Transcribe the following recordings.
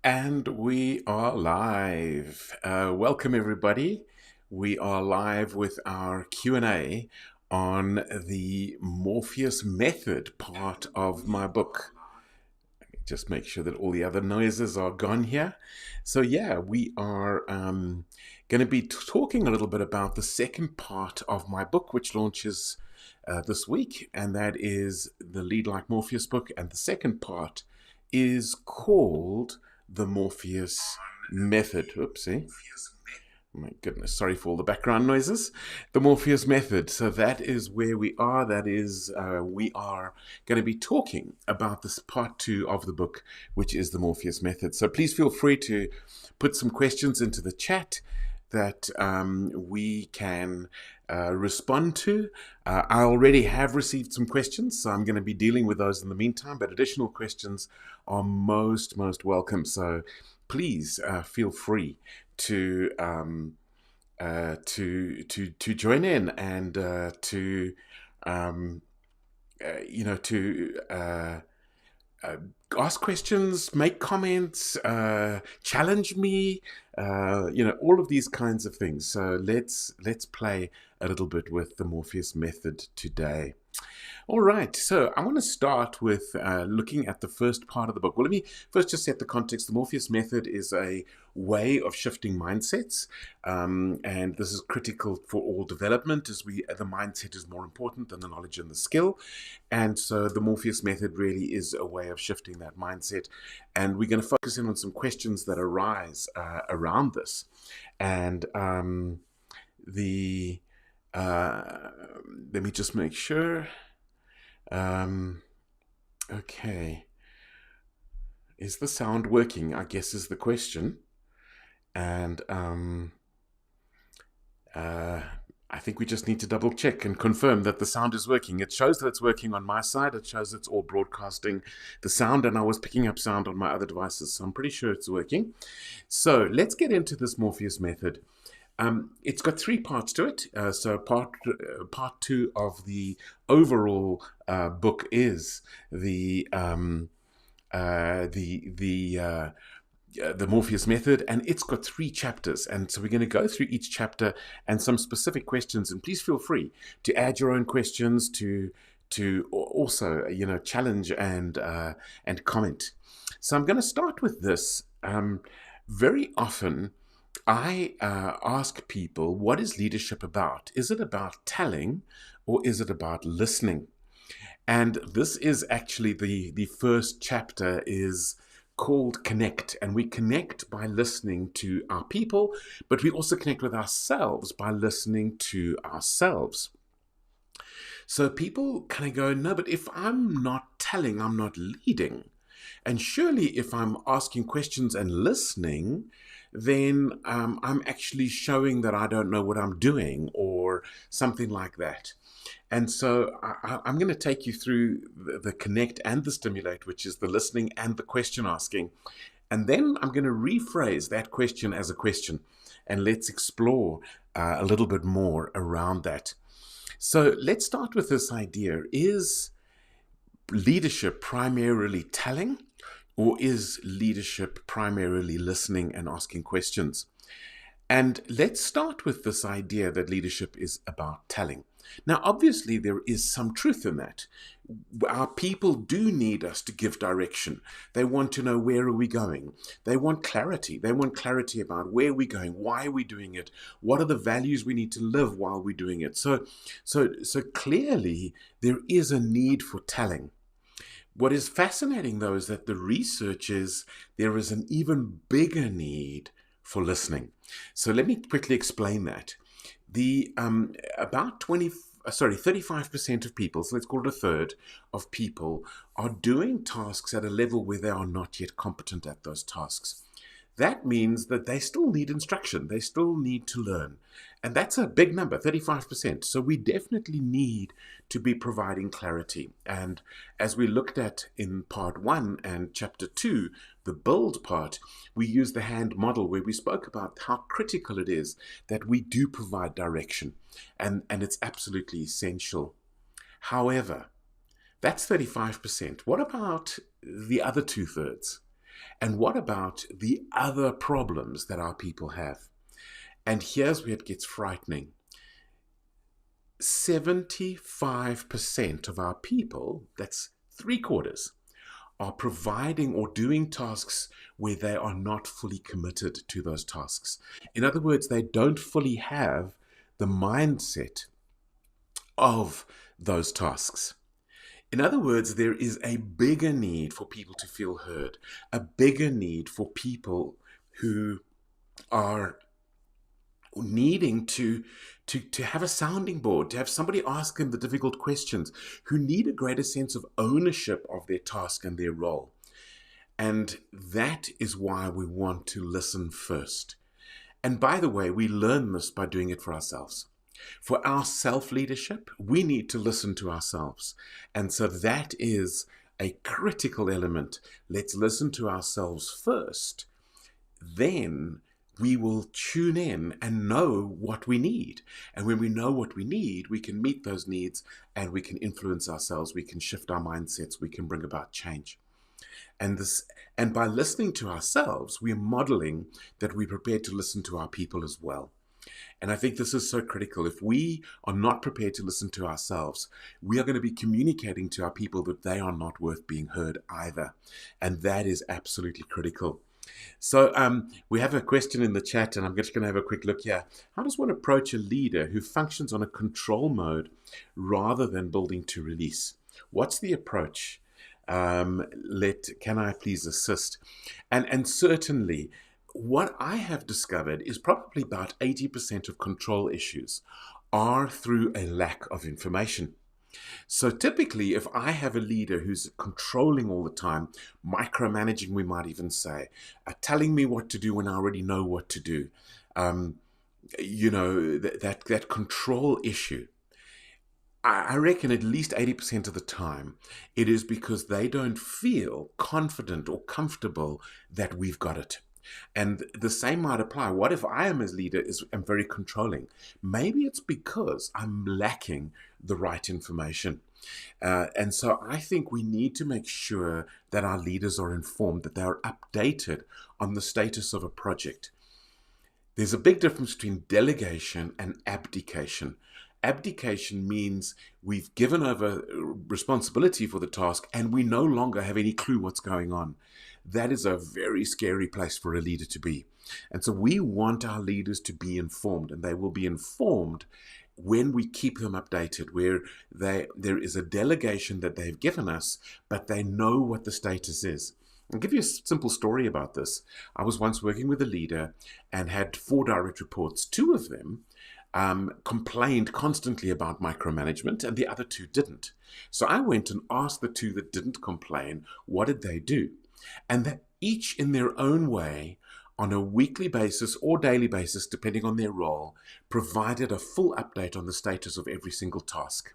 And we are live. Welcome, everybody. We are live with our Q&A on the Morpheus Method part of my book. Just make sure that all the other noises are gone here. So yeah, we are going to be talking a little bit about the second part of my book, which launches this week, and that is the Lead Like Morpheus book. And the second part is called the Morpheus Method. Oopsie. My goodness, sorry for all the background noises. The Morpheus Method. So that is where we are. That is, we are going to be talking about this part 2 of the book, which is the Morpheus Method. So please feel free to put some questions into the chat that we can respond to. I already have received some questions, so I'm going to be dealing with those in the meantime, but additional questions are most welcome. So please feel free to join in and to ask questions, make comments, challenge me, all of these kinds of things. So let's play a little bit with the Morpheus Method today. All right, so I want to start with looking at the first part of the book. Well, let me first just set the context. The Morpheus Method is a way of shifting mindsets, and this is critical for all development, as the mindset is more important than the knowledge and the skill. And so the Morpheus Method really is a way of shifting that mindset. And we're going to focus in on some questions that arise around this. And let me just make sure. Okay. Is the sound working, I guess, is the question. And I think we just need to double check and confirm that the sound is working. It shows that it's working on my side. It shows it's all broadcasting the sound, and I was picking up sound on my other devices, so I'm pretty sure it's working. So let's get into this Morpheus Method. It's got 3 parts to it. So part 2 of the overall book is the Morpheus Method, and it's got 3 chapters. And so we're going to go through each chapter and some specific questions. And please feel free to add your own questions, to also challenge and comment. So I'm going to start with this. Very often, I ask people, what is leadership about? Is it about telling, or is it about listening? And this is actually the first chapter is called Connect. And we connect by listening to our people, but we also connect with ourselves by listening to ourselves. So people kind of go, no, but if I'm not telling, I'm not leading. And surely if I'm asking questions and listening, then I'm actually showing that I don't know what I'm doing, or something like that. And so I'm going to take you through the connect and the stimulate, which is the listening and the question asking. And then I'm going to rephrase that question as a question, and let's explore a little bit more around that. So let's start with this idea. Is leadership primarily telling, or is leadership primarily listening and asking questions? And let's start with this idea that leadership is about telling. Now, obviously, there is some truth in that. Our people do need us to give direction. They want to know, where are we going? They want clarity. They want clarity about where we're going, why are we doing it, what are the values we need to live while we're doing it. So clearly, there is a need for telling. What is fascinating, though, is that the research is there is an even bigger need for listening. So let me quickly explain that. About 35% of people, so let's call it a third of people, are doing tasks at a level where they are not yet competent at those tasks. That means that they still need instruction. They still need to learn. And that's a big number, 35%. So we definitely need to be providing clarity. And as we looked at in part 1 and chapter 2, the build part, we used the hand model where we spoke about how critical it is that we do provide direction. And it's absolutely essential. However, that's 35%. What about the other 2/3? And what about the other problems that our people have? And here's where it gets frightening. 75% of our people, that's 3/4, are providing or doing tasks where they are not fully committed to those tasks. In other words, they don't fully have the mindset of those tasks. In other words, there is a bigger need for people to feel heard, a bigger need for people who are needing to have a sounding board, to have somebody ask them the difficult questions, who need a greater sense of ownership of their task and their role. And that is why we want to listen first. And by the way, we learn this by doing it for ourselves. For our self-leadership, we need to listen to ourselves. And so that is a critical element. Let's listen to ourselves first. Then we will tune in and know what we need. And when we know what we need, we can meet those needs and we can influence ourselves. We can shift our mindsets. We can bring about change. And by listening to ourselves, we're modeling that we're prepared to listen to our people as well. And I think this is so critical. If we are not prepared to listen to ourselves, we are going to be communicating to our people that they are not worth being heard either. And that is absolutely critical. So we have a question in the chat, and I'm just going to have a quick look here. How does one approach a leader who functions on a control mode rather than building to release? What's the approach? Can I please assist? And certainly, what I have discovered is probably about 80% of control issues are through a lack of information. So typically, if I have a leader who's controlling all the time, micromanaging, we might even say, telling me what to do when I already know what to do, that control issue, I reckon at least 80% of the time, it is because they don't feel confident or comfortable that we've got it. And the same might apply. What if I am as leader am very controlling? Maybe it's because I'm lacking the right information. And so I think we need to make sure that our leaders are informed, that they are updated on the status of a project. There's a big difference between delegation and abdication. Abdication means we've given over responsibility for the task and we no longer have any clue what's going on. That is a very scary place for a leader to be. And so we want our leaders to be informed, and they will be informed when we keep them updated, where there is a delegation that they've given us, but they know what the status is. I'll give you a simple story about this. I was once working with a leader and had 4 direct reports. 2 of them complained constantly about micromanagement, and the other 2 didn't. So I went and asked the 2 that didn't complain, what did they do? And that each in their own way, on a weekly basis or daily basis, depending on their role, provided a full update on the status of every single task.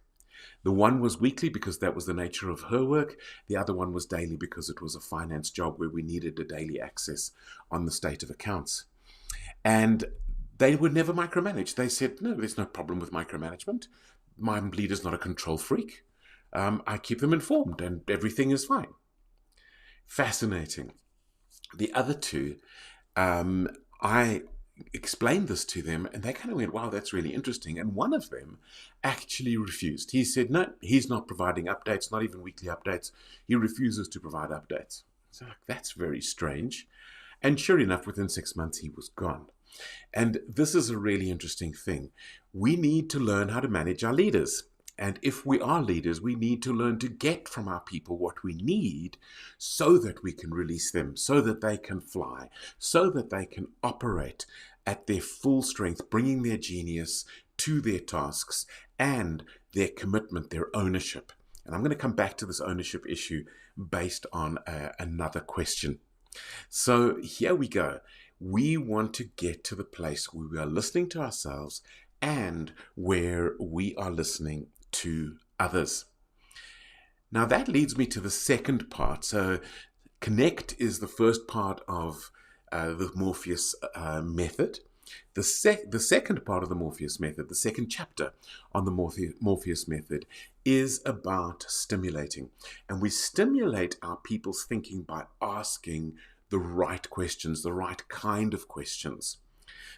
The one was weekly because that was the nature of her work. The other one was daily because it was a finance job where we needed a daily access on the state of accounts. And they would never micromanage. They said, no, there's no problem with micromanagement. My leader's not a control freak. I keep them informed and everything is fine. Fascinating. The other 2, I explained this to them and they kind of went, wow, that's really interesting. And one of them actually refused. He said, no, he's not providing updates, not even weekly updates. He refuses to provide updates. So that's very strange. And sure enough, within 6 months, he was gone. And this is a really interesting thing. We need to learn how to manage our leaders. And if we are leaders, we need to learn to get from our people what we need so that we can release them, so that they can fly, so that they can operate at their full strength, bringing their genius to their tasks and their commitment, their ownership. And I'm going to come back to this ownership issue based on another question. So here we go. We want to get to the place where we are listening to ourselves and where we are listening to others. Now that leads me to the second part. So connect is the first part of the Morpheus method. The second part of the Morpheus method, the second chapter on the Morpheus method, is about stimulating. And we stimulate our people's thinking by asking the right questions, the right kind of questions.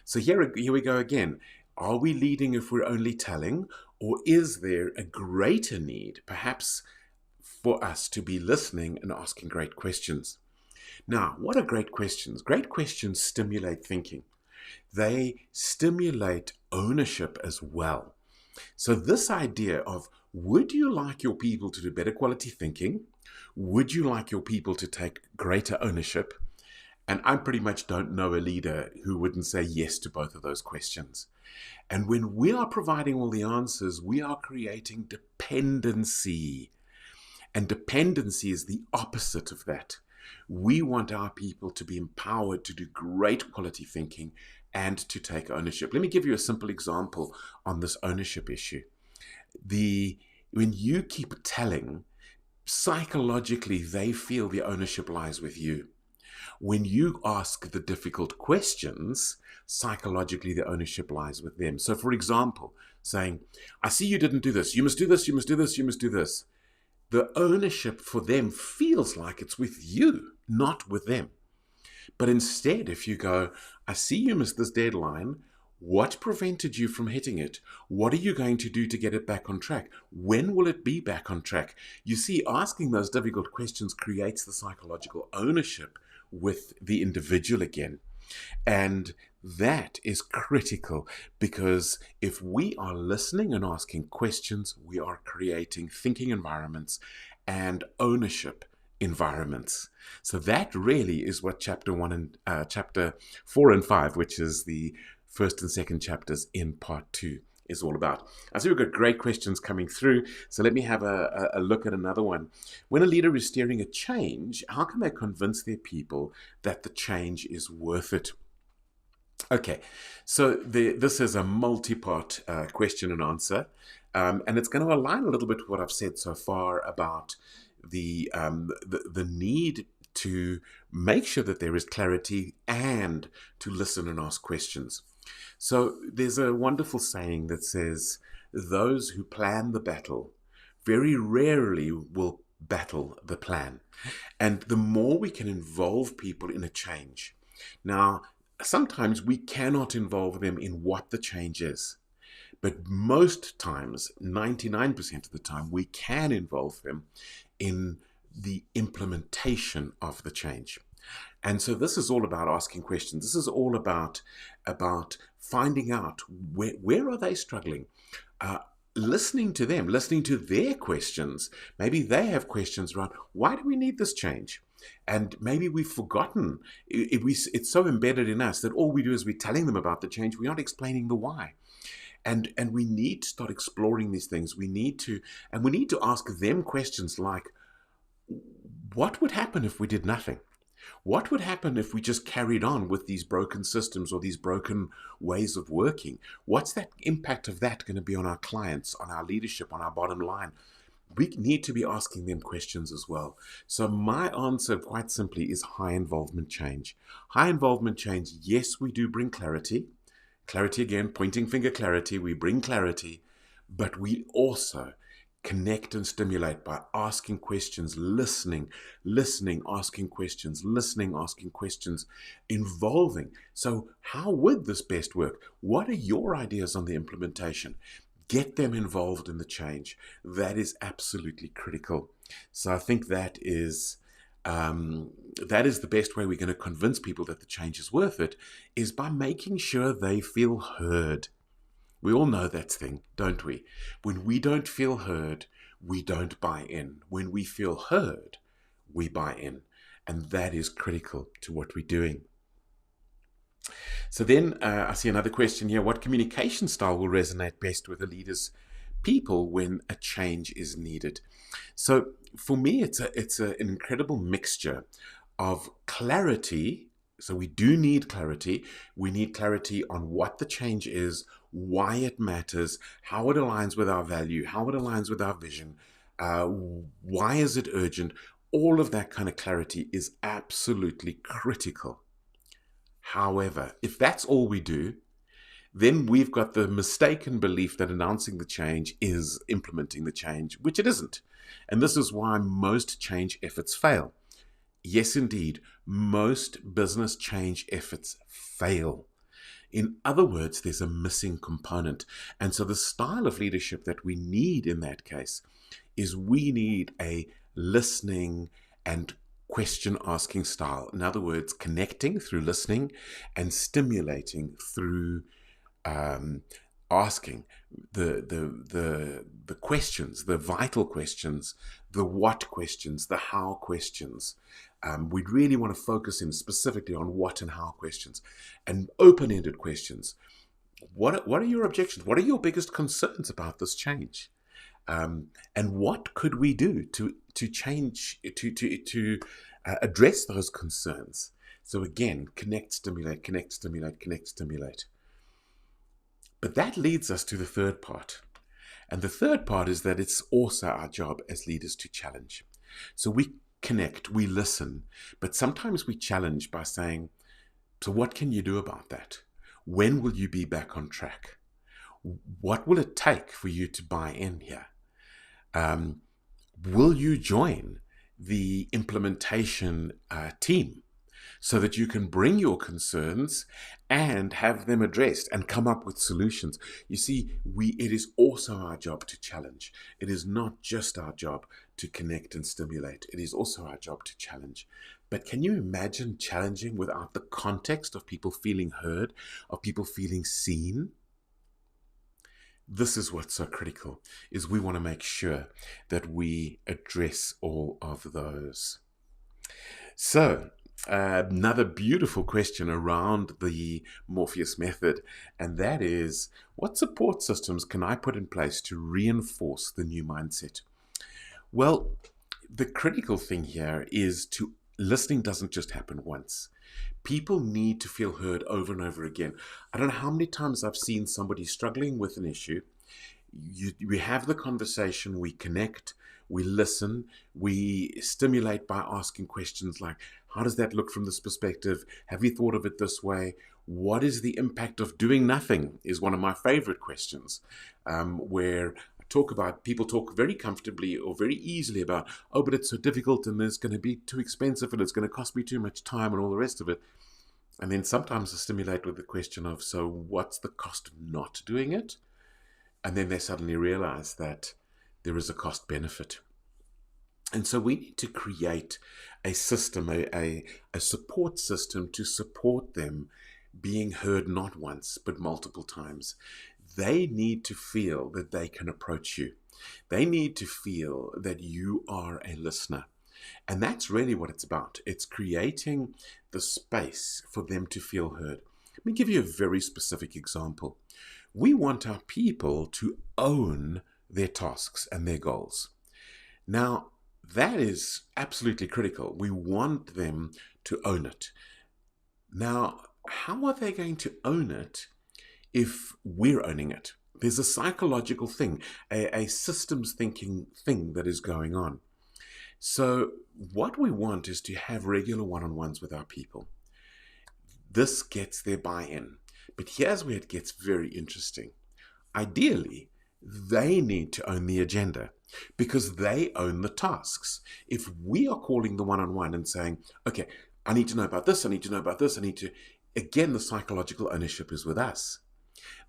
So here we go again. Are we leading if we're only telling, or is there a greater need, perhaps, for us to be listening and asking great questions? Now, what are great questions? Great questions stimulate thinking. They stimulate ownership as well. So this idea of, would you like your people to do better quality thinking? Would you like your people to take greater ownership? And I pretty much don't know a leader who wouldn't say yes to both of those questions. And when we are providing all the answers, we are creating dependency. And dependency is the opposite of that. We want our people to be empowered to do great quality thinking and to take ownership. Let me give you a simple example on this ownership issue. When you keep telling, psychologically, they feel the ownership lies with you. When you ask the difficult questions, psychologically, the ownership lies with them. So, for example, saying, I see you didn't do this. You must do this, you must do this, you must do this. The ownership for them feels like it's with you, not with them. But instead, if you go, I see you missed this deadline. What prevented you from hitting it? What are you going to do to get it back on track? When will it be back on track? You see, asking those difficult questions creates the psychological ownership with the individual again. And that is critical, because if we are listening and asking questions, we are creating thinking environments and ownership environments. So that really is what chapter 4 and 5, which is the first and second chapters in part 2, is all about. I see we've got great questions coming through, so let me have a look at another one. When a leader is steering a change, how can they convince their people that the change is worth it? Okay, so this is a multi-part question and answer, and it's going to align a little bit with what I've said so far about the need to make sure that there is clarity and to listen and ask questions. So there's a wonderful saying that says, those who plan the battle very rarely will battle the plan. And the more we can involve people in a change. Now, sometimes we cannot involve them in what the change is. But most times, 99% of the time, we can involve them in the implementation of the change. And so this is all about asking questions. This is all about finding out where are they struggling, listening to them, listening to their questions. Maybe they have questions around, why do we need this change? And maybe we've forgotten. It's so embedded in us that all we do is we're telling them about the change. We aren't explaining the why. And we need to start exploring these things. We need to ask them questions like, what would happen if we did nothing? What would happen if we just carried on with these broken systems or these broken ways of working? What's that impact of that going to be on our clients, on our leadership, on our bottom line? We need to be asking them questions as well. So my answer, quite simply, is high involvement change. High involvement change, yes, we do bring clarity. Clarity again, pointing finger clarity, we bring clarity, but we also connect and stimulate by asking questions, listening, asking questions, asking questions, involving. So how would this best work? What are your ideas on the implementation? Get them involved in the change. That is absolutely critical. So I think that is the best way we're going to convince people that the change is worth it, is by making sure they feel heard. We all know that thing, don't we? When we don't feel heard, we don't buy in. When we feel heard, we buy in. And that is critical to what we're doing. So then I see another question here. What communication style will resonate best with a leader's people when a change is needed? So for me, it's an incredible mixture of clarity. So we do need clarity. We need clarity on what the change is, why it matters, how it aligns with our value, how it aligns with our vision, why is it urgent. All of that kind of clarity is absolutely critical. However, if that's all we do, then we've got the mistaken belief that announcing the change is implementing the change, which it isn't. And this is why most change efforts fail. yes, indeed, most business change efforts fail. In other words, there's a missing component. And so the style of leadership that we need in that case is we need a listening and question asking style. In other words, connecting through listening and stimulating through asking the questions, the vital questions, the what questions, the how questions. We'd really want to focus in specifically on what and how questions and open-ended questions. What are your objections? What are your biggest concerns about this change? And what could we do to change to address those concerns? So again, connect, stimulate, connect, stimulate, connect, stimulate. But that leads us to the third part. And the third part is that it's also our job as leaders to challenge. So we connect, we listen, but sometimes we challenge by saying, so what can you do about that? When will you be back on track? What will it take for you to buy in here? Will you join the implementation team so that you can bring your concerns and have them addressed and come up with solutions? You see, it is also our job to challenge. It is not just our job to connect and stimulate. It is also our job to challenge. But can you imagine challenging without the context of people feeling heard, of people feeling seen? This is what's so critical, is we want to make sure that we address all of those. So, another beautiful question around the Morpheus Method, and that is, what support systems can I put in place to reinforce the new mindset? Well, the critical thing here is listening doesn't just happen once. People need to feel heard over and over again. I don't know how many times I've seen somebody struggling with an issue. We have the conversation, we connect, we listen, we stimulate by asking questions like, how does that look from this perspective? Have you thought of it this way? What is the impact of doing nothing is one of my favorite questions, where people talk very comfortably or very easily about, oh, but it's so difficult and it's going to be too expensive and it's going to cost me too much time and all the rest of it. And then sometimes I stimulate with the question of, so what's the cost of not doing it? And then they suddenly realize that there is a cost benefit. And so we need to create a system, a support system to support them being heard not once, but multiple times. They need to feel that they can approach you. They need to feel that you are a listener. And that's really what it's about. It's creating the space for them to feel heard. Let me give you a very specific example. We want our people to own their tasks and their goals. Now, that is absolutely critical. We want them to own it. Now, how are they going to own it if we're owning it? There's a psychological thing, a systems thinking thing that is going on. So what we want is to have regular one-on-ones with our people. This gets their buy-in. But here's where it gets very interesting. Ideally, they need to own the agenda because they own the tasks. If we are calling the one-on-one and saying, okay, I need to know about this, I need to know about this, again, the psychological ownership is with us.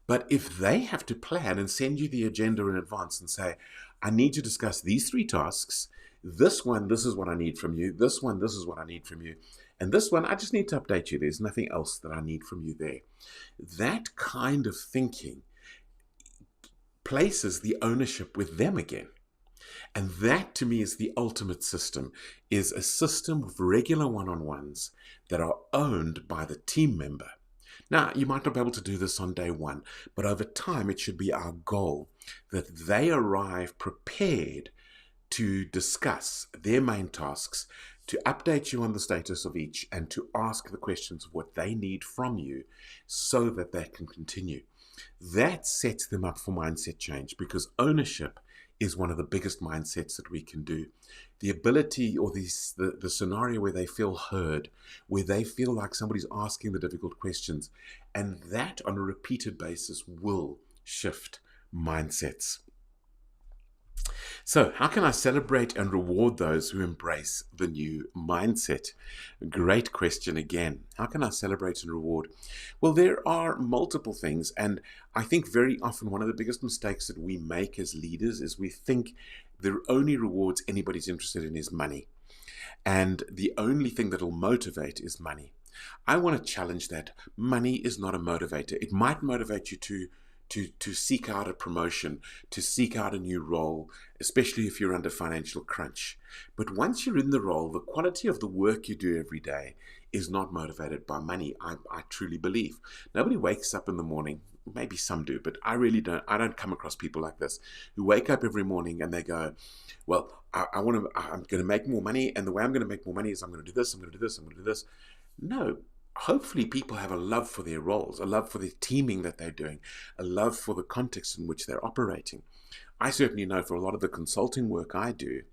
But if they have to plan and send you the agenda in advance and say, I need to discuss these 3 tasks, this one, this is what I need from you, this one, this is what I need from you, and this one, I just need to update you. There's nothing else that I need from you there. That kind of thinking places the ownership with them again. And that to me is the ultimate system, is a system of regular one-on-ones that are owned by the team member. Now, you might not be able to do this on day one, but over time it should be our goal that they arrive prepared to discuss their main tasks, to update you on the status of each, and to ask the questions of what they need from you so that they can continue. That sets them up for mindset change, because ownership is one of the biggest mindsets that we can do. The ability, or the scenario where they feel heard, where they feel like somebody's asking the difficult questions, and that on a repeated basis will shift mindsets. So, how can I celebrate and reward those who embrace the new mindset? Great question again. How can I celebrate and reward? Well, there are multiple things. And I think very often one of the biggest mistakes that we make as leaders is we think the only rewards anybody's interested in is money. And the only thing that'll motivate is money. I want to challenge that. Money is not a motivator. It might motivate you to seek out a promotion, to seek out a new role, especially if you're under financial crunch. But once you're in the role, the quality of the work you do every day is not motivated by money. I truly believe. Nobody wakes up in the morning, maybe some do, but I really don't. I don't come across people like this who wake up every morning and they go, well, I'm going to make more money, and the way I'm going to make more money is I'm going to do this, I'm going to do this, I'm going to do this. No, hopefully people have a love for their roles, a love for the teaming that they're doing, a love for the context in which they're operating. I certainly know for a lot of the consulting work I do,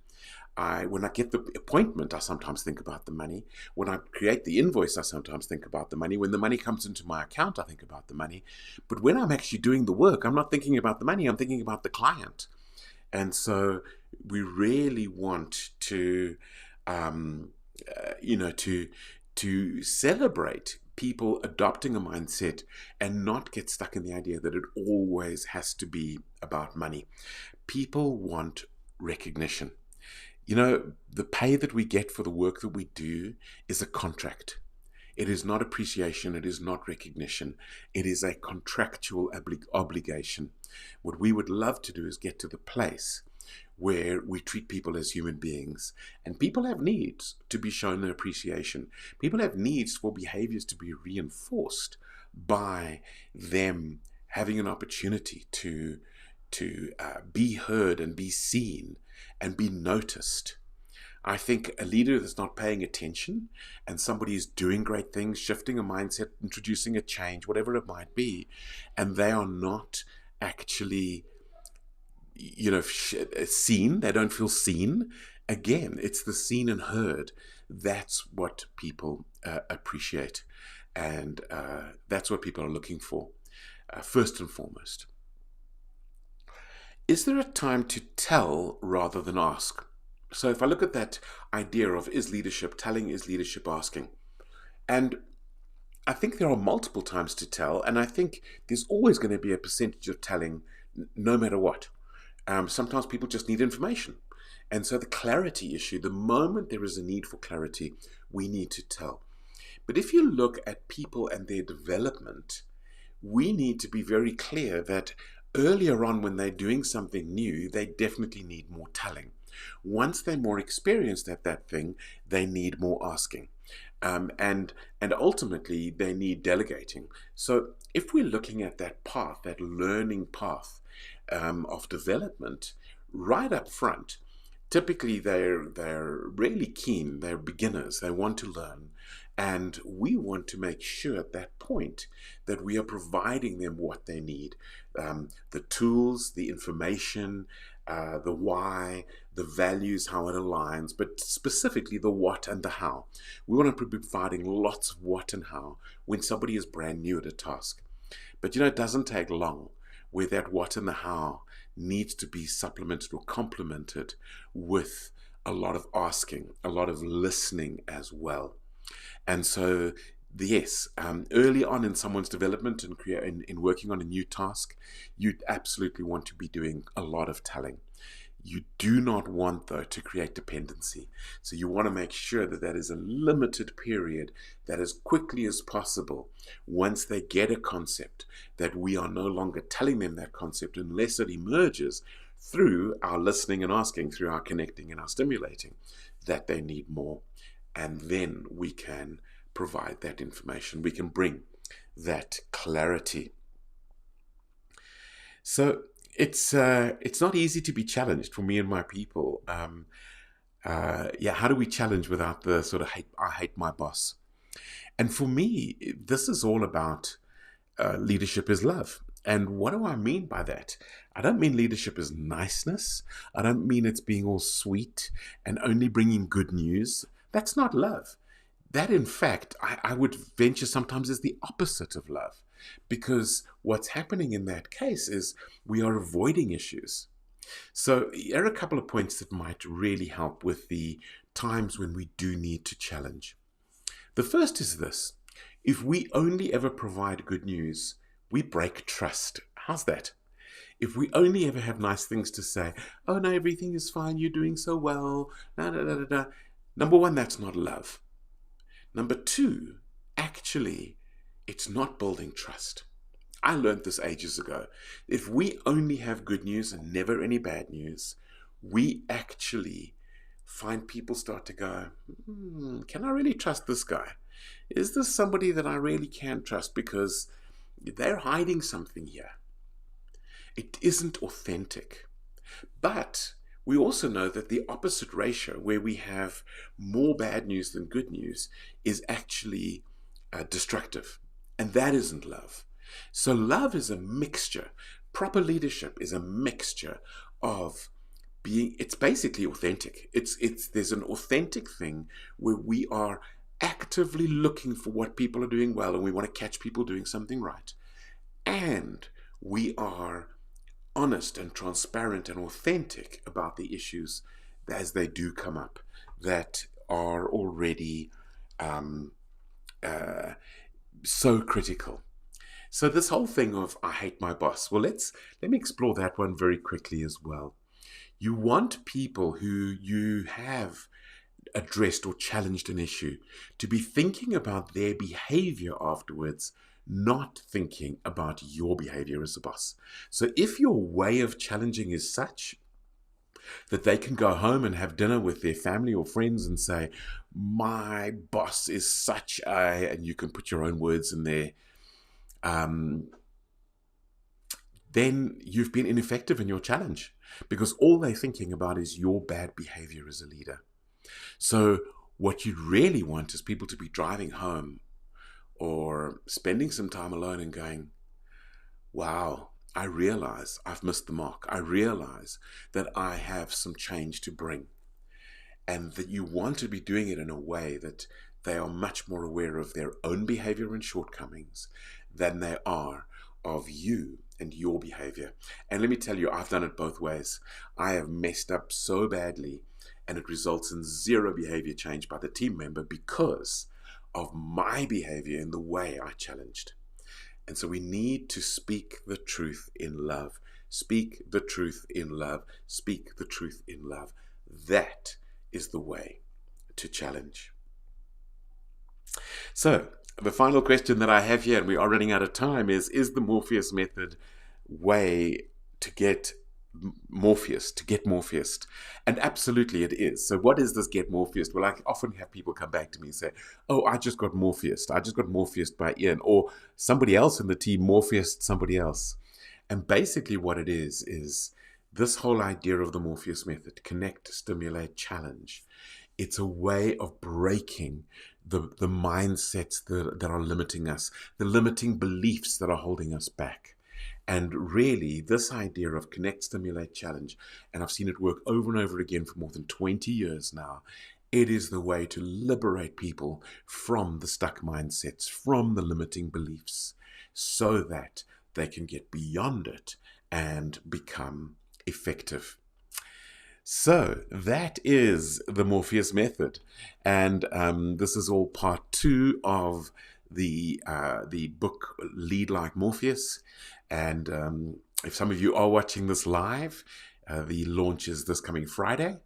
when I get the appointment, I sometimes think about the money. When I create the invoice, I sometimes think about the money. When the money comes into my account, I think about the money. But when I'm actually doing the work, I'm not thinking about the money, I'm thinking about the client. And so we really want to, to celebrate people adopting a mindset and not get stuck in the idea that it always has to be about money. People want recognition. The pay that we get for the work that we do is a contract. It is not appreciation. It is not recognition. It is a contractual obligation. What we would love to do is get to the place where we treat people as human beings. And people have needs to be shown their appreciation. People have needs for behaviors to be reinforced by them having an opportunity to be heard and be seen and be noticed. I think a leader that's not paying attention and somebody is doing great things, shifting a mindset, introducing a change, whatever it might be, and they are not actually seen, they don't feel seen. Again, it's the seen and heard. That's what people appreciate. And that's what people are looking for, first and foremost. Is there a time to tell rather than ask? So if I look at that idea of is leadership telling, is leadership asking? And I think there are multiple times to tell, and I think there's always going to be a percentage of telling no matter what. Sometimes people just need information. And so the clarity issue, the moment there is a need for clarity, we need to tell. But if you look at people and their development, we need to be very clear that earlier on when they're doing something new, they definitely need more telling. Once they're more experienced at that thing, they need more asking. And ultimately, they need delegating. So if we're looking at that path, that learning path of development, right up front, typically they're really keen, they're beginners, they want to learn. And we want to make sure at that point that we are providing them what they need. The tools, the information, the why, the values, how it aligns, but specifically the what and the how. We want to be providing lots of what and how when somebody is brand new at a task. But it doesn't take long where that what and the how needs to be supplemented or complemented with a lot of asking, a lot of listening as well. And so, yes, early on in someone's development and in working on a new task, you absolutely want to be doing a lot of telling. You do not want, though, to create dependency. So you want to make sure that that is a limited period, that as quickly as possible, once they get a concept, that we are no longer telling them that concept unless it emerges through our listening and asking, through our connecting and our stimulating, that they need more. And then we can provide that information. We can bring that clarity. So it's not easy to be challenged for me and my people. How do we challenge without the sort of I hate my boss? And for me, this is all about leadership is love. And what do I mean by that? I don't mean leadership is niceness. I don't mean it's being all sweet and only bringing good news. That's not love. That, in fact, I would venture sometimes is the opposite of love. Because what's happening in that case is we are avoiding issues. So here are a couple of points that might really help with the times when we do need to challenge. The first is this: if we only ever provide good news, we break trust. How's that? If we only ever have nice things to say, oh no, everything is fine, you're doing so well, da, da, da, da, da. Number one, that's not love. Number two, actually, it's not building trust. I learned this ages ago. If we only have good news and never any bad news, we actually find people start to go, can I really trust this guy? Is this somebody that I really can trust? Because they're hiding something here. It isn't authentic. But we also know that the opposite ratio, where we have more bad news than good news, is actually destructive. And that isn't love. So love is a mixture. Proper leadership is a mixture of being, it's basically authentic. There's an authentic thing where we are actively looking for what people are doing well and we want to catch people doing something right. And we are honest and transparent and authentic about the issues as they do come up that are already so critical. So this whole thing of I hate my boss, well, let me explore that one very quickly as well. You want people who you have addressed or challenged an issue to be thinking about their behavior afterwards, not thinking about your behavior as a boss. So if your way of challenging is such that they can go home and have dinner with their family or friends and say, my boss is such a, and you can put your own words in there, then you've been ineffective in your challenge because all they're thinking about is your bad behavior as a leader. So what you really want is people to be driving home or spending some time alone and going, wow, I realize I've missed the mark. I realize that I have some change to bring. And that you want to be doing it in a way that they are much more aware of their own behavior and shortcomings than they are of you and your behavior. And let me tell you, I've done it both ways. I have messed up so badly, and it results in zero behavior change by the team member because of my behavior in the way I challenged. And so we need to speak the truth in love. Speak the truth in love. Speak the truth in love. That is the way to challenge. So the final question that I have here, and we are running out of time, is the Morpheus Method way to get Morpheus? And absolutely it is. So what is this get Morpheus? Well, I often have people come back to me and say, oh, I just got Morpheus by Ian, or somebody else in the team Morpheused somebody else. And basically what it is this whole idea of the Morpheus Method: connect, stimulate, challenge. It's a way of breaking the mindsets that are limiting us, the limiting beliefs that are holding us back. And really, this idea of connect, stimulate, challenge, and I've seen it work over and over again for more than 20 years now, it is the way to liberate people from the stuck mindsets, from the limiting beliefs, so that they can get beyond it and become effective. So that is the Morpheus Method. And this is all part 2 of the book Lead Like Morpheus. And if some of you are watching this live, the launch is this coming Friday.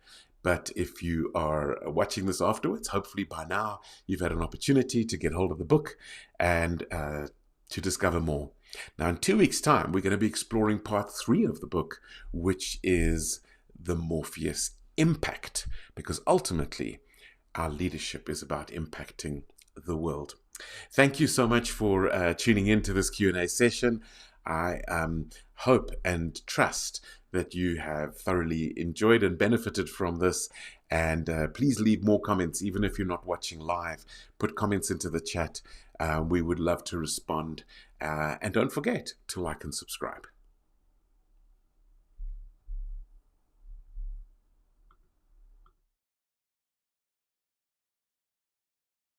But if you are watching this afterwards, hopefully by now you've had an opportunity to get hold of the book and to discover more. Now, in 2 weeks' time, we're going to be exploring part 3 of the book, which is the Morpheus Impact, because ultimately our leadership is about impacting the world. Thank you so much for tuning into this Q&A session. I hope and trust that you have thoroughly enjoyed and benefited from this. And please leave more comments, even if you're not watching live. Put comments into the chat. We would love to respond. And don't forget to like and subscribe.